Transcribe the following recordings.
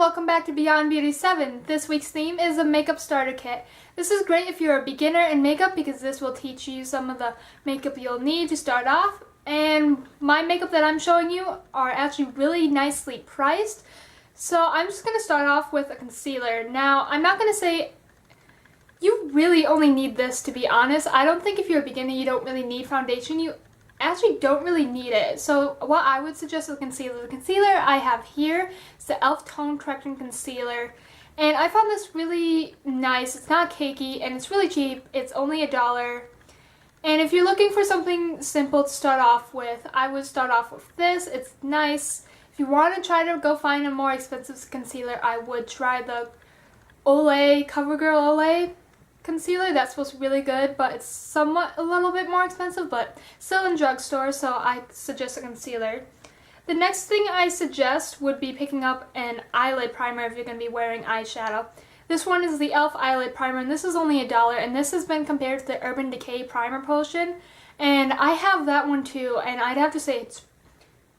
welcome back to Beyond Beauty 7. This week's theme is a makeup starter kit. This is great if you're a beginner in makeup because this will teach you some of the makeup you'll need to start off. And my makeup that I'm showing you are actually really nicely priced. So I'm just going to start off with a concealer. Now, I'm not going to say you really only need this, to be honest. I don't think if you're a beginner you don't really need foundation. You actually don't really need it. So what I would suggest is the concealer I have here is the e.l.f. Tone Correcting Concealer, and I found this really nice. It's not cakey and it's really cheap. It's only $1, and if you're looking for something simple to start off with, I would start off with this. It's nice. If you want to try to go find a more expensive concealer, I would try the Olay CoverGirl Olay concealer. That's supposed to be really good, but it's a little bit more expensive, but still in drugstore, so I suggest a concealer. The next thing I suggest would be picking up an eyelid primer if you're going to be wearing eyeshadow. This one is the e.l.f. eyelid primer, and this is only $1, and this has been compared to the Urban Decay primer potion, and I have that one too, and I'd have to say it's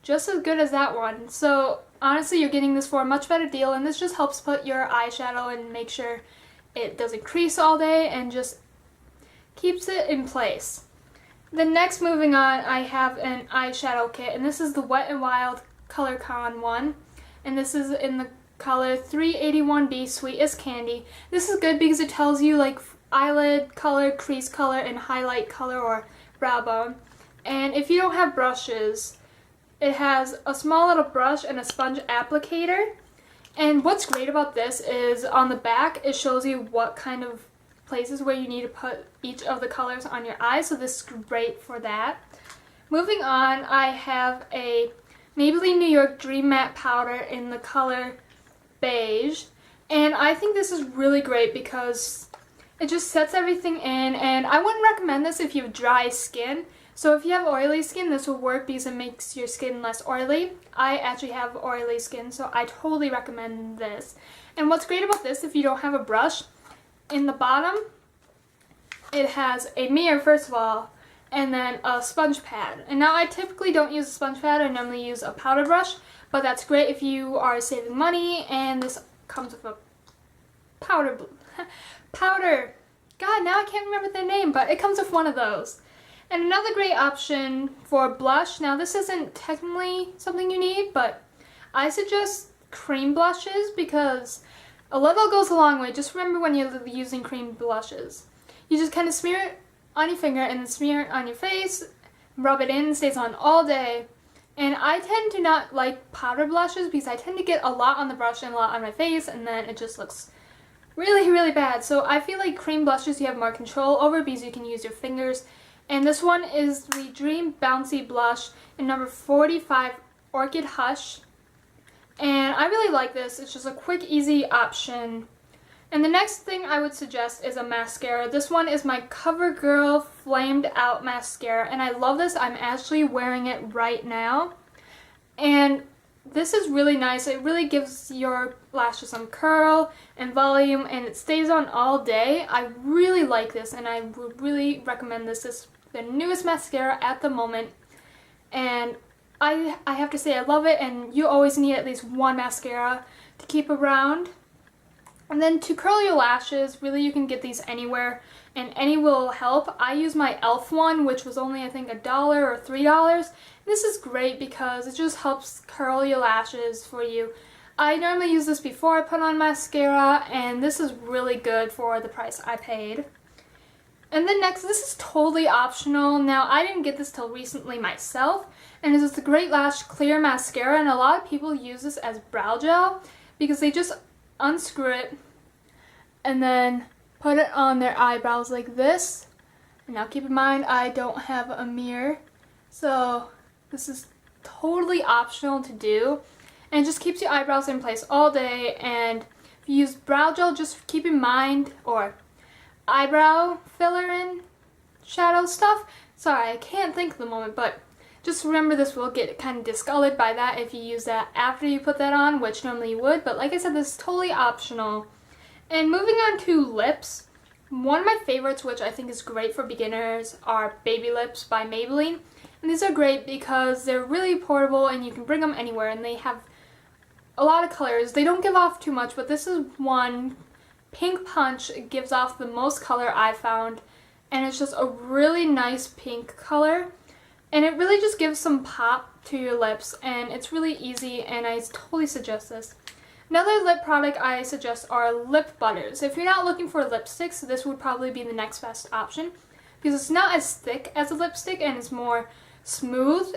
just as good as that one. So honestly, you're getting this for a much better deal, and this just helps put your eyeshadow and make sure it doesn't crease all day and just keeps it in place. Then next, moving on, I have an eyeshadow kit, and this is the Wet n Wild Color Con one, and this is in the color 381B Sweet as Candy. This is good because it tells you like eyelid color, crease color, and highlight color or brow bone. And if you don't have brushes, it has a small little brush and a sponge applicator. And what's great about this is on the back it shows you what kind of places where you need to put each of the colors on your eyes, so this is great for that. Moving on, I have a Maybelline New York Dream Matte Powder in the color beige, and I think this is really great because it just sets everything in, and I wouldn't recommend this if you have dry skin. So if you have oily skin, this will work because it makes your skin less oily. I actually have oily skin, so I totally recommend this. And what's great about this, if you don't have a brush, in the bottom, it has a mirror first of all, and then a sponge pad. And now I typically don't use a sponge pad, I normally use a powder brush, but that's great if you are saving money, and this comes with a powder, God, now I can't remember their name, but it comes with one of those. And another great option for blush, now this isn't technically something you need, but I suggest cream blushes because a little goes a long way. Just remember when you're using cream blushes, you just kind of smear it on your finger and then smear it on your face, rub it in, it stays on all day. And I tend to not like powder blushes because I tend to get a lot on the brush and a lot on my face, and then it just looks really, really bad. So I feel like cream blushes you have more control over because you can use your fingers. And this one is the Dream Bouncy Blush in number 45, Orchid Hush. And I really like this. It's just a quick, easy option. And the next thing I would suggest is a mascara. This one is my CoverGirl Flamed Out Mascara. And I love this. I'm actually wearing it right now. And this is really nice. It really gives your lashes some curl and volume, and it stays on all day. I really like this, and I would really recommend this. This is the newest mascara at the moment, and I have to say I love it, and you always need at least one mascara to keep around. And then to curl your lashes, really you can get these anywhere, and any will help. I use my e.l.f. one, which was only I think $1 or $3. This is great because it just helps curl your lashes for you. I normally use this before I put on mascara, and this is really good for the price I paid. And then next, this is totally optional. Now, I didn't get this till recently myself, and this is the Great Lash Clear Mascara, and a lot of people use this as brow gel because they just unscrew it and then put it on their eyebrows like this. And now keep in mind, I don't have a mirror, so this is totally optional to do, and it just keeps your eyebrows in place all day. And if you use brow gel, just keep in mind, or eyebrow filler and shadow stuff. Sorry, I can't think at the moment, but just remember this will get kind of discolored by that if you use that after you put that on, which normally you would, but like I said, this is totally optional. And moving on to lips, one of my favorites, which I think is great for beginners, are Baby Lips by Maybelline. And these are great because they're really portable and you can bring them anywhere, and they have a lot of colors. They don't give off too much, but this is one. Pink Punch gives off the most color I found, and it's just a really nice pink color, and it really just gives some pop to your lips, and it's really easy, and I totally suggest this. Another lip product I suggest are lip butters. If you're not looking for lipsticks, this would probably be the next best option because it's not as thick as a lipstick and it's more smooth,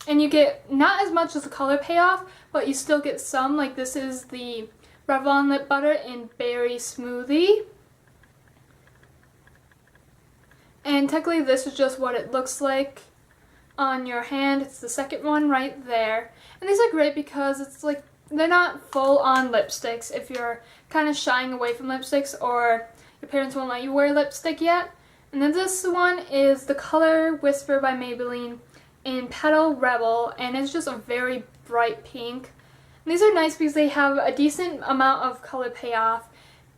and you get not as much as the color payoff, but you still get some. Like this is the Revlon lip butter in Berry Smoothie, and technically this is just what it looks like on your hand. It's the second one right there, and these are great because it's like they're not full-on lipsticks if you're kind of shying away from lipsticks or your parents won't let you wear lipstick yet. And then this one is the Color Whisper by Maybelline in Petal Rebel, and it's just a very bright pink. And these are nice because they have a decent amount of color payoff,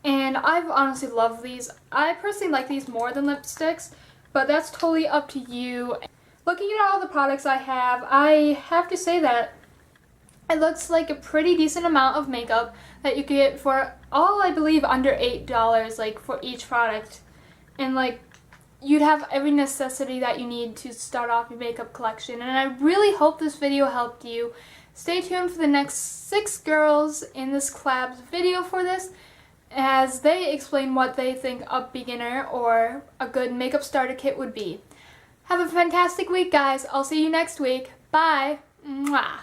and I've honestly loved these. I personally like these more than lipsticks, but that's totally up to you. Looking at all the products I have to say that it looks like a pretty decent amount of makeup that you could get for all, I believe, under $8, like for each product. And like you'd have every necessity that you need to start off your makeup collection. And I really hope this video helped you. Stay tuned for the next 6 girls in this collab's video for this, as they explain what they think a beginner or a good makeup starter kit would be. Have a fantastic week, guys. I'll see you next week. Bye. Mwah.